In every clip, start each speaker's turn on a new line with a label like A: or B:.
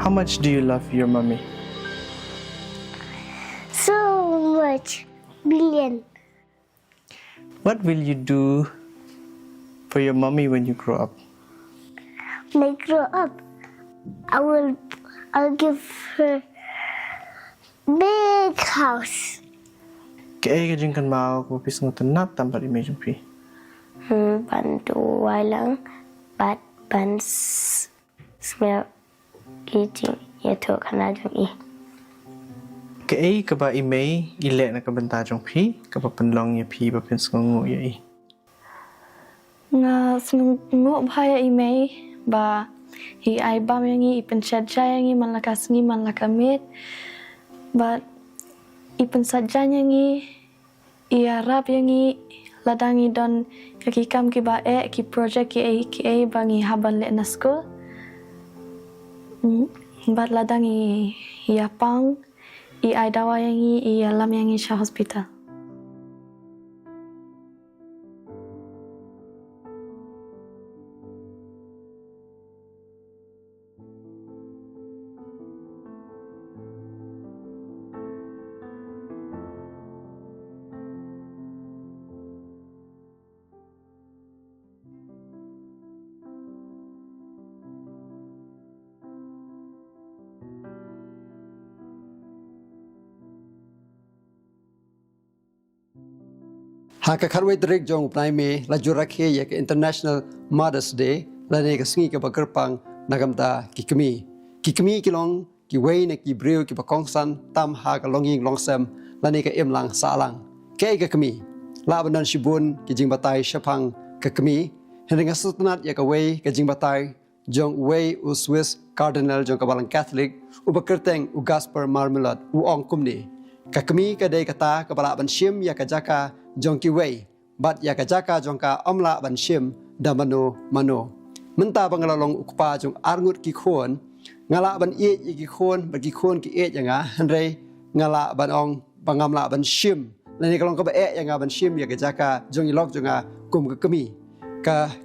A: How much do you love your mommy?
B: So much. Billion.
A: What will you do for your mommy when you grow up?
B: When I grow up, I'll give her big house.
A: Kaya ka dyan kan makakupis ng tanap tampat imejong pi.
B: Bantu walang bat ban smell eating yato kanadong
A: Kaya ka ba imay ile na kabantajong pi? Kapapanlong niya pi papins ngungu ya i.
C: Nga snungo bahaya imay ba hi ay bam yang ipensadya yang malakas ngi malakamit but ipensadya yang iarap yang ladangi don yakikam ki ba ki project ki bangi haban le na school but ladangi yapang ay dawa yang alam yang sa hospital.
D: Haka karway direk jong upnay me laju rakhe ya ke International Mother's Day lane ka singi ka bagerpang nagamta kikmi kilong ki wei ne ki breu ki bakongsan tam ha ka longing longsem lane ka emlang salang ke ka kmi labanan shibun ki jing batai shapang ka kmi henga sutnat ya ka wei ka jing batai jong wei u Swiss Cardinal jong ka balang Catholic u bakerteng u Gaspar Marmelade u ong kumni ka kmi ka dei kata ka bala ban shim ya ka jaka jong ki wei bat ya ka jaka jong ka omla ban shim da mano menta bangalalong ukpa jong arngut ki khon ngala ban e ki khon ba ki khon ki e yanga hanrei ngala ban ong bangamla ban shim lani kalong ka ba e yanga ban shim ya ka jaka jong ilok jonga kum ka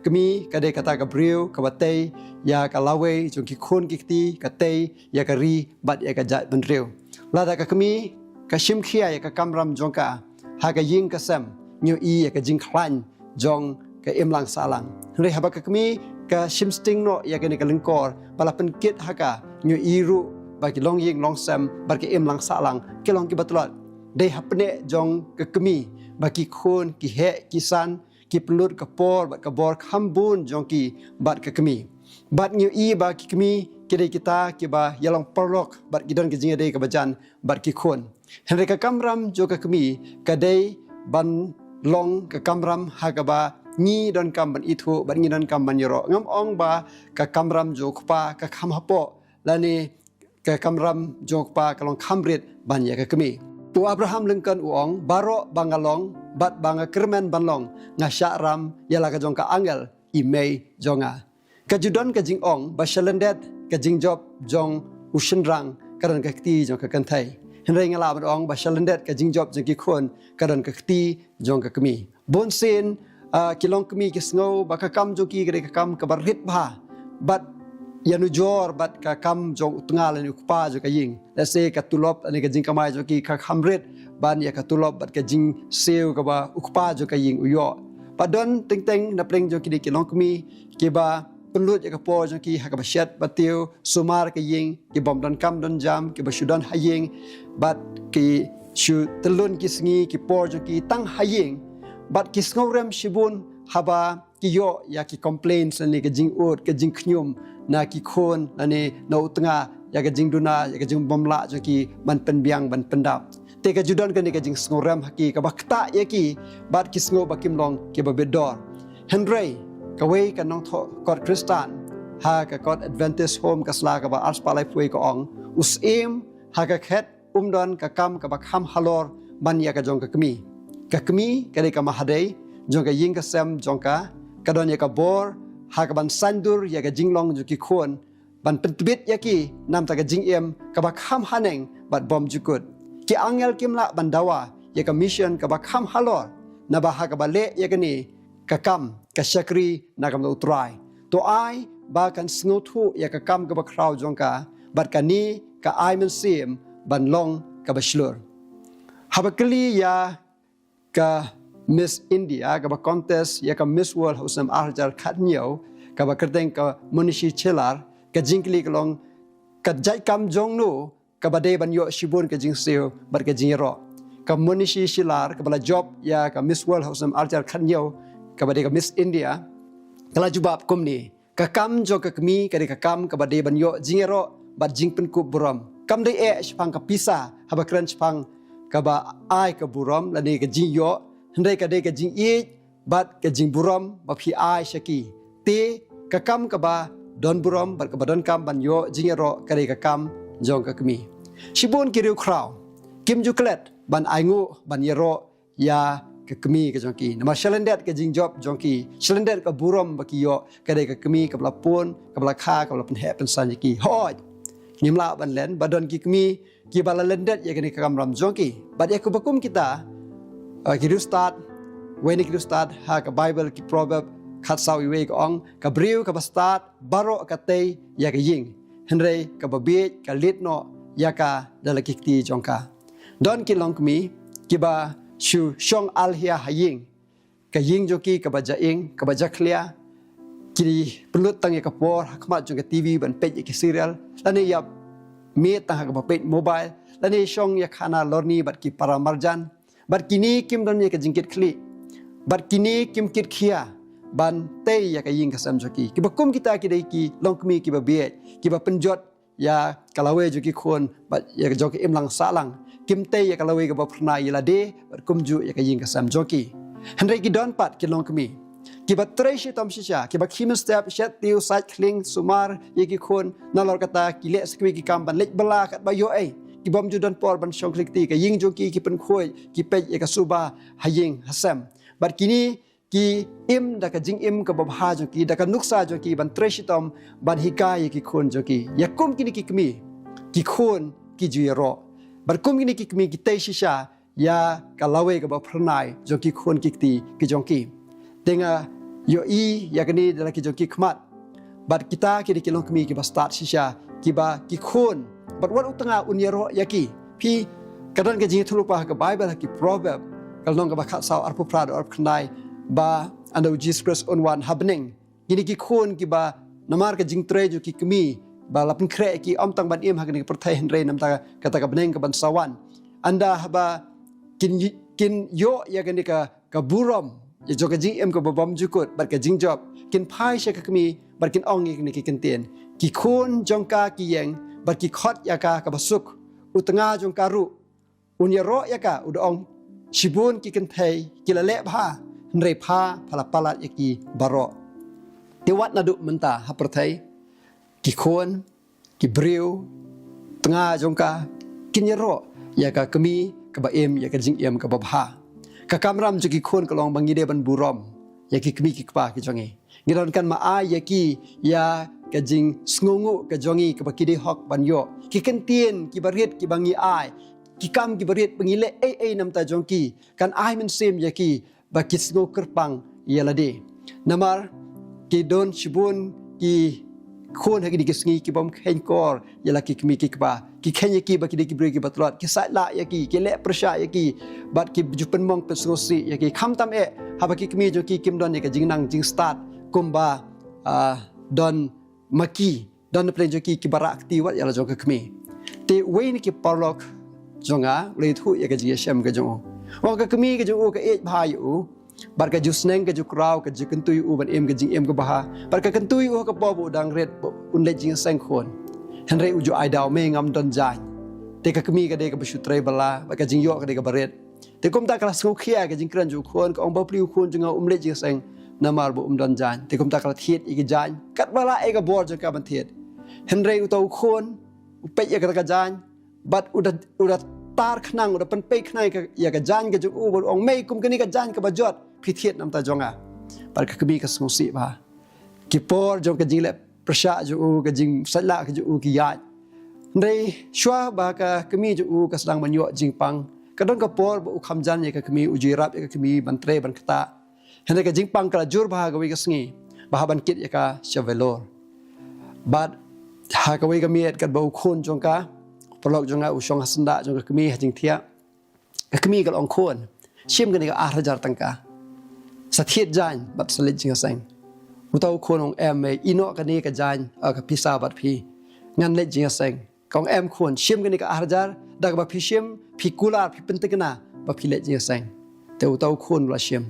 D: kemi ka de kata ka breu ka batei ya ka lawe jong ki khon ki ti ka tei ya ka ri bat ya ka jat ban reu lada ka kemi ka shim khia ya ka kamram jong ka ha ka ying ka sem nyu i ya ka jing khlan jong ka imlang salang re ha ba ka kemi ka shim sting no ya ka ni ka lengkor pala penkit ha ka nyu i ru ba ki long ying long sem ba ki imlang salang ki long ki batlat de ha pne jong ka kemi ba ki khon ki he ki san ki pelut ka por ba ka bor khambun jong ki bat ka kemi bat nyu i ba ki kemi kide kita ki ba yalong porlok bat ki don ki jinga de ka bajan bat ki khon henre ka kamram jo ka kemi ka dei ban long ka kamram ha ka ba ni don kam ban ithu ban ni don kam ban yoro ngam ong ba ka kamram jo khpa ka kham hapo lani ka kamram jo khpa ka long khamrit ban ya ka kemi tu Abraham Lincoln uong baro bangalong bat banga kermen banlong nga syakram yala ka jong ka angel imei jonga ka judon ka jing ong ba shalendet ka jing job jong ushenrang karan ka kti jong ka kanthai henrei ngala ban ong ba shalendet ka jing job jong ki khon karan ka kti jong ka kemi bonsin kilong kemi ki sngo ba ka kam jong ki ka kam ka barhit ba bat yanu jor bat ka kam jong utngal ni ukpa jo ka ying let's say ka tulop ani ka jing kamai jo ki ka khamrit ban ya ka tulop bat ka jing seu ka ba ukpa jo ka ying uyo padon teng na pleng jo ki di kilong kemi ki ba pelut ya ka po jo ki ha ka ba shat batiu sumar ka ying ki bom don kam don jam ki ba shudan haying bat ki shu telun ki sngi ki por jo ki tang haying bat ki sngorem shibun haba ki yo ya ki complaints ani ka jing ut ka jing khnyum na ki khon ani na utnga ya ka jing duna ya ka jing bomla jo ki ban penbiang ban pendap te ka judon ka ni ka jing sngoram haki ka bakta ya ki bat ki sngo bakim long ki ba bedor henrei ka wei ka nong tho kot kristan ha ka kot adventist home ka sla ka ba ars palai pui ka ong usim ha ka khet don ka kam ka ba kham halor ban ya ka jong ka kemi ka de ka mahadei jong ka ying ka sem jong ka don ya ka bor ha ka ban sandur ya ka jinglong ju ki khon ban pentbit ya ki nam ta ka jing em ka ba kham haneng bat bom jukut ki angel kimla ban dawa ya ka mission ka ba kham halor na ba ha ka ba le ya ka ni ka kam ka shakri na kam utrai to ai ba kan snothu ya ka kam ka ba kraw jong ka bat kani ka ai men sim ban long ka bashlur habakli ya ka Miss India ka ba contest ya ka Miss World hosam arjar khatnyo ka ba kerteng ka munishi chelar ka jingkli kalong ka jai kam jong nu ka ba de ban yo shibun ka jing seo bat ka jing ro ka munishi chelar ka bala job ya ka Miss World hosam arjar khatnyo ka ba de ka Miss India kala jubab kumni ka kam jo ka kami ka de ka kam ka ba de ban yo jing ro bat jing pen ku buram kam de pang ka pisa haba kran pang ka ba ai ka buram la de ka jing yo hendai ka de ka jing i bat ka jing buram ba phi ai shaki te ka kam ka ba don buram bat ka ba don kam ban yo jing ro ka de ka kam jong ka kami shibun ki riu kraw kim ju klet ban ai ngu ban yero ya ka kami ka jong ki nama shalendet ka jing job jong ki shalendet ka buram ba ki yo ka de ka kami ka bla pun ka bla kha ka bla pen he pen san ki hoj ngimla ban len badon ki kami ki bala lendet ya ka kam ram jong ki bat ya ku bakum kita ki start when ki start ha ka bible ki proverb khat saw iwe ka ong ka briu ka start baro ka te ya ka ying henre ka babe ka lit no ya ka dalaki ti jong ka don ki long kami ki ba shu shong al hia haying ka ying joki ka ba jaing ka ba jaklia ki pelut tang ya ka por khmat jong ka tv ban page ki serial lani ya me ta ka ba page mobile lani shong ya khana lorni bat ki para marjan bat kini kim don ya ka jingkit kli bat kini kim kit khia ban te ya ka ying ka sam joki ki ba kum kita ki dai ki long kami ki ba be ki ba penjot ya kalawe joki khon bat ya ka joki im lang salang kim te ya kalawe ka ba prna ila de bat kumju ya ka ying ka sam joki henry ki don pat ki long kami ki ba treshi tom shisha ki ba kim step shet tiu sat kling sumar ya ki khon nalor kata ki le skwi ki kam ban lek bala kat ba yo ai ki bom ju don por ban shong klik ti ka ying joki ki pen khoi ki pe ya ka suba haying hasam bat kini ki im da ka jing im ka babha joki da ka nuksa joki ban treshi tom ban hikai ki khon joki ya kum kini ki kmi ki khon ki juiro bar kum kini ki kmi ki te shisha ya ka lawe ka ba pranai joki khon ki ti ki jongki tenga yo i ya kini da ki joki khmat bat kita ki ki long kmi ki ba start shisha ki ba ki khon bat wat utanga unyero yaki pi kadan ka jing thulupa ka bible ki proverb kal nong ka ba khat saw arpu prado arp khnai ba anda Jesus Christ on one happening gini ki khon ki ba namar ka jing tre jo ki kmi ba lapin kre ki om tang ban im ha ki perthai henre nam ta kata ka beneng ka ban sawan anda ba kin yo ya gani ka buram ya jo ka jing em ka bom jukut bar ka jing job kin phai she ka kmi bar kin ong ni ki kenten ki khon jong ka ki yeng bar ki khot ya ka basuk utanga jong ka ru unya ro ya ka udong shibun ki kenthai ki la le bha nrei pha phala palat yaki baro te wat na du menta ha perthai ki khon ki briu tanga jongka kinyero ya ka kami ka ba em ya ka jing em ka ba bha ka kamram ju ki khon ka long bangi de ban burom ya ki kami ki pa ki jongi ngiron kan ma a ya ki ya ka jing sngungu ka jongi ka ba ki de hok ban yo ki kentien ki barit ki bangi ai ki kam ki barit pengile ai nam ta jongki kan ai men sim ya ki ba kisgo kerpang yalade namar ki don shibun ki khon ha ki kisngi ki bom khen kor yala ki kmi ki ba ki khen ki ba ki ki bre ki batlot ki sa la ya ki le prasha ya ki bat ki jupen mong pesrosi ya ki kham tam ha ba ki kmi jo ki kim don ya ka jingnang jing start kumba don maki don plan jo ki barak ti wat yala jo ka kmi te we ni ki parlok jonga le thu ya ka ji shem ka jo wang ka kami ka ju ka ej bhai u bar ka ju sneng ka ju kraw ka ju kentui u ban em ka jing em ka baha bar ka kentui u ka po bu dang ret un le jing sang khon henre u ju ai daw me ngam don jan te ka kami ka de ka beshu tre bala bar ka jing yo ka de ka baret te kom ta kala sku khia ka jing kran ju khon ka ong ba pliu khon ju nga le jing sang namar bu don jan te kom ta kala thiet i ka jan kat bala e ka bor ju ka ban thiet henre u to khon u pe ya ka jan bat udat tar khnang udah penpei khnai ka ya ka jan ka ju u bol ong mei kum kani ka jan ka bajot phithiet nam ta jonga par ka kami ka smusi ba ki por jong ka jile prasha ju u ka jing sala ka ju u ki ya ndai shwa ba ka kami ju u ka sedang manyo jing pang ka don ka por bu kham jan ya ka kami u jirap ya ka kami ban tre ban kata hene ka jing pang ka jur ba ga wi ka sngi ba ban kit ya ka chevelor but Hakawai kami at kat bau khun jong ka pelok jong a usong hasanda jong kami hajing thia kami kal ong khun shim kan ka hajar tangka sathiet jan bat salit jing sang utau khun ong em me ino kan ni ka jan ka pisa bat phi ngan le jing sang kong em khun shim kan ka hajar dak ba phi shim phi kular phi pentekna ba phi le jing sang te utau khun la shim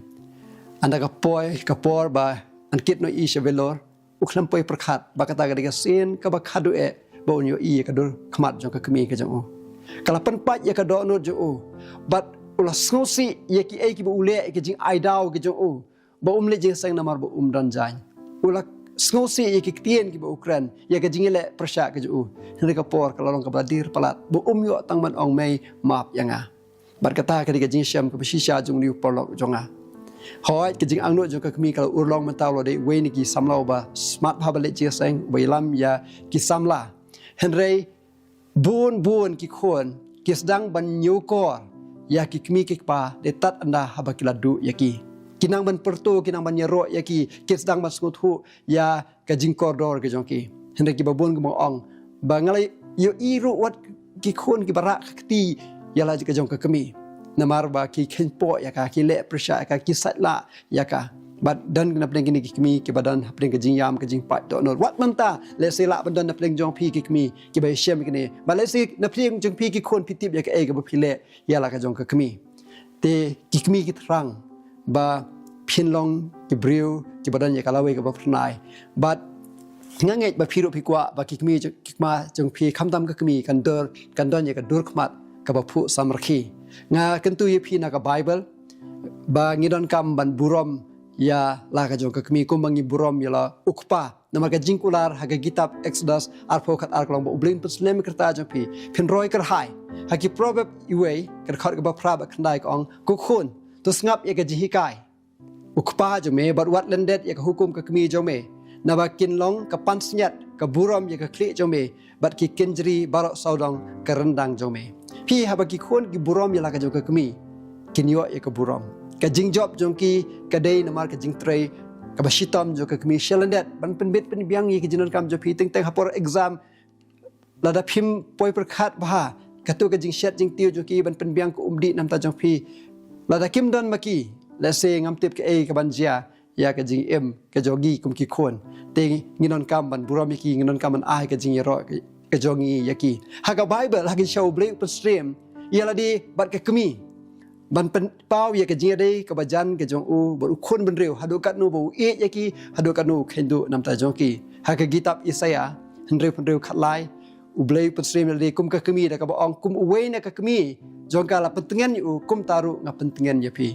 D: anda ka poi ka por ba an kit no i shavelor uklam poi prakhat bakata ga diga sin ka bakhadu e bo nyo i ka dur khmat jong ka kami ka jong o kala pan pat ya ka do no jo o but ula snosi ye ki e ki bo ule ke jing ai dau ke jong o bo le jing sang namar bo dan jan ula snosi ye ki tien ki bo ukran ye ka jing le prasha ke jo o ne ka por ka lorong ka badir palat bo yo tang man ong mei map yanga bat kata ka diga jing syam ka shisha jong liu porlok jonga hoi ke jing angno jong ka kami kalau urlong mentau lo de we ni ki samlau ba smart public ji sang bailam ya ki samla henry bun ki khon ki sedang ban nyu kor ya ki kami ki pa de tat anda haba kiladu ya ki kinang ban pertu kinang ban nyero ya ki sedang ban skuthu ya ka jing koridor ke jong ki henry ki babun ke ong ba ngalai yo iru wat ki khon ki barak ti ya la ka jong ka kami namar ba ki kenpo ya ka ki le pressure ka ki satla ya ka but dan kena pling kini kimi ki badan pling ke jingyam ke jing pat do no wat manta le se la badan na pling jong pi ki kimi ki ba shem kini ba le se na pling jong pi ki khon pi tip ya ka e ka ba pi le ya la ka jong ka kimi te ki kimi ki trang ba phin long ki briu ki badan ya ka lawe ka ba phnai but nganget ba pi ro pi kwa ba ki kimi ki ma jong pi kham dam ka kimi kan don ya ka dur khmat ka ba phu samrakhi nga kentu ye phi na ka bible ba ngidon kam ban burom ya la ka jong ka kami kumbangi burom ya la ukpa namar ka jingkular haga kitab exodus arpo khat arklong ba ublin puslem kerta jong phi phin roi kar hai haki proverb iwe kar khat ka ba phra ba khandai kong ku khun to ngap ya ka jihikai ukpa jong me bat wat lendet ya ka hukum ka kami jong me na ba kin long ka pansnyat ka burom ya ka kli jong me bat ki kenjri barok saudong ka rendang jong me pi haba ki khon ki burom ya la ka jong ka kami kinyo ya ka burom ka jing job jong ki ka dei namar ka jing trei ka ba shitam jong ka kami shelandet ban penbit pen biang ye ki jinon kam jo pi teng hapor exam lada phim poi prakhat ba ka tu ka jing shat jing tiu jong ki ban pen biang ko umdi nam ta jong pi lada kim don maki la se ngam tip ka e ka ban jia ya ka jing em ka jogi kum ki khon te nginon kam ban burom ki nginon kam ban ai ka jing yero ka jongi yaki haga bible hagi show blink per stream yala di bat ka kami ban pen pau ya ka jing dei ka bajan ka jong u bar khun ban reu hadu kat nu bo e yaki hadu kat nu khendu nam ta jong ki haga kitab isaya hendreu pen reu khatlai u blink per stream di kum ka kami da ka ba ong kum uwe na ka kami jong ka la pentengan u kum taru nga pentengan ya pi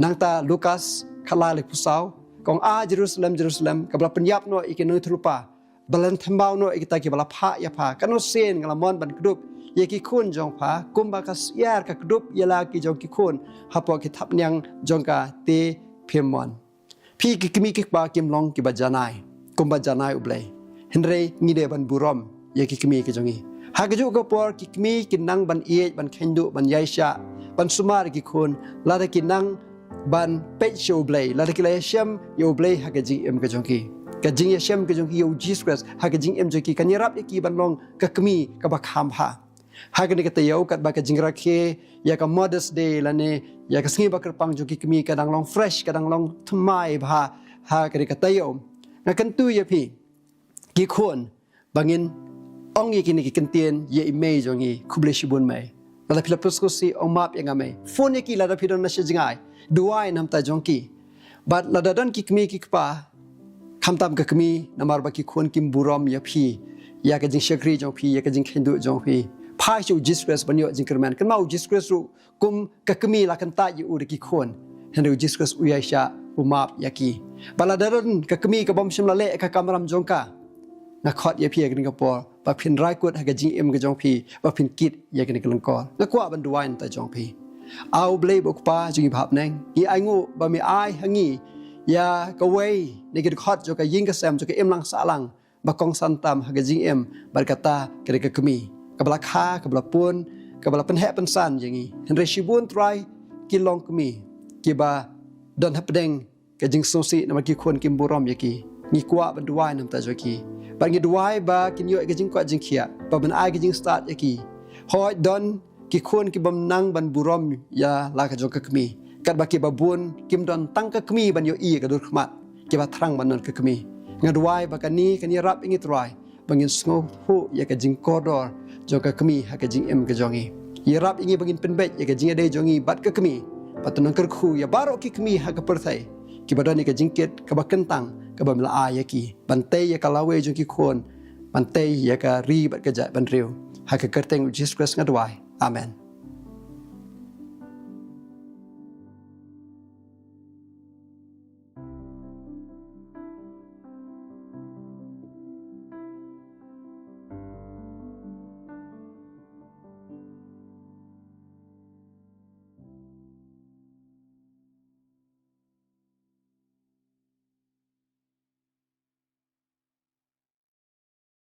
D: nang ta lukas khalai le pusau kong a jerusalem ka bla penyap no ikenu trupa balan thambau no ikita ki bala pha ya pha kanu sen ngala mon ban kdup ye ki khun jong pha kumba ka yar ka kdup yala ki jong ki khun hapo ki thap nyang jong ka te phemon phi ki kimi ki pa kim long ki bajanai kumba janai ublei henre ngide ban burom ye ki kimi ki jongi ha ga ju ko por ki kimi ki nang ban ie ban khendu ban yaisha ban sumar ki khun la da ki nang ban pe show blei la da ki le shem yo blei ha ga ji em ka jong ki ka jing yashem ka jong ki yo jesus christ ha ka jing em je ki kan yarap ki ban long ka kami ka ba kham ha ha ka ni ka tayo kat ba ka jing rakhe ya ka mother's day la ne ya ka sngi ba pang jo ki kami ka dang long fresh ka dang long thmai ba ha ka ni ka tayo nga kan tu ya phi ki khon bangin ong ye ki ni ki kentien ye imei jong i khuble shibun mai la phila pusko si ong map yang ame phone ye ki la da phidon na shijingai duai nam ta jong ki but la da don ki kami ki pa kham tam ka kami namar ba ki khon kim burom ya phi ya ka jing shakri jong phi ya ka jing khendu jong phi phai chu jesus banyo jing kerman kan mau jesus ru kum ka kami la kan ta yu u ki khon hendu jesus u ya sha umap ya ki baladaron ka kami ka bom shim la le ka kamram jong ka na khot ya phi ka ka por ba phin rai kut ha ka jing em ka jong phi ba phin kit ya ka ni ka ko na kwa ban duain ta jong phi au blei bok pa jing phap neng i ai ngu ba mi ai hangi ya ka wei ni ki khot jo ka ying ka sam jo ka em lang sa lang ba kong san tam ha ga jing em bar kata kre ka kami ka bla kha ka bla pun ka bla pen he pen san jingi henre shibun try ki long kami ki ba don hapdeng ka jing so si na ki khon kim burom ya ki ni kwa ban duai nam ta jo ki ban ngi duai ba kin yo ke jing kwa jing khia ba ban ai ke jing start yaki hoi don ki khon ki bam nang ban burom ya la ka jong ka kmi kat ba ki ba bun kim don tang ka kmi ban yo i ka dur khmat ki ba thrang ban non ka kmi ngadwai ba kan ni rap ingi trai bangin sngo hu ya ka jing kodor jong ka kmi ha ka jing em ka jongi ya rap ingi bangin penbet ya ka jing ade jongi bat ka kmi patunang kerku ya baro ki kmi ha ka perthai ki badani ka jingket ka ba kentang ka ba mla ya ki bantai ya ka lawe jong ki khon bantai ya ka ri bat ka ja ban riu ha ka kerteng Jesus Christ ngadwai amen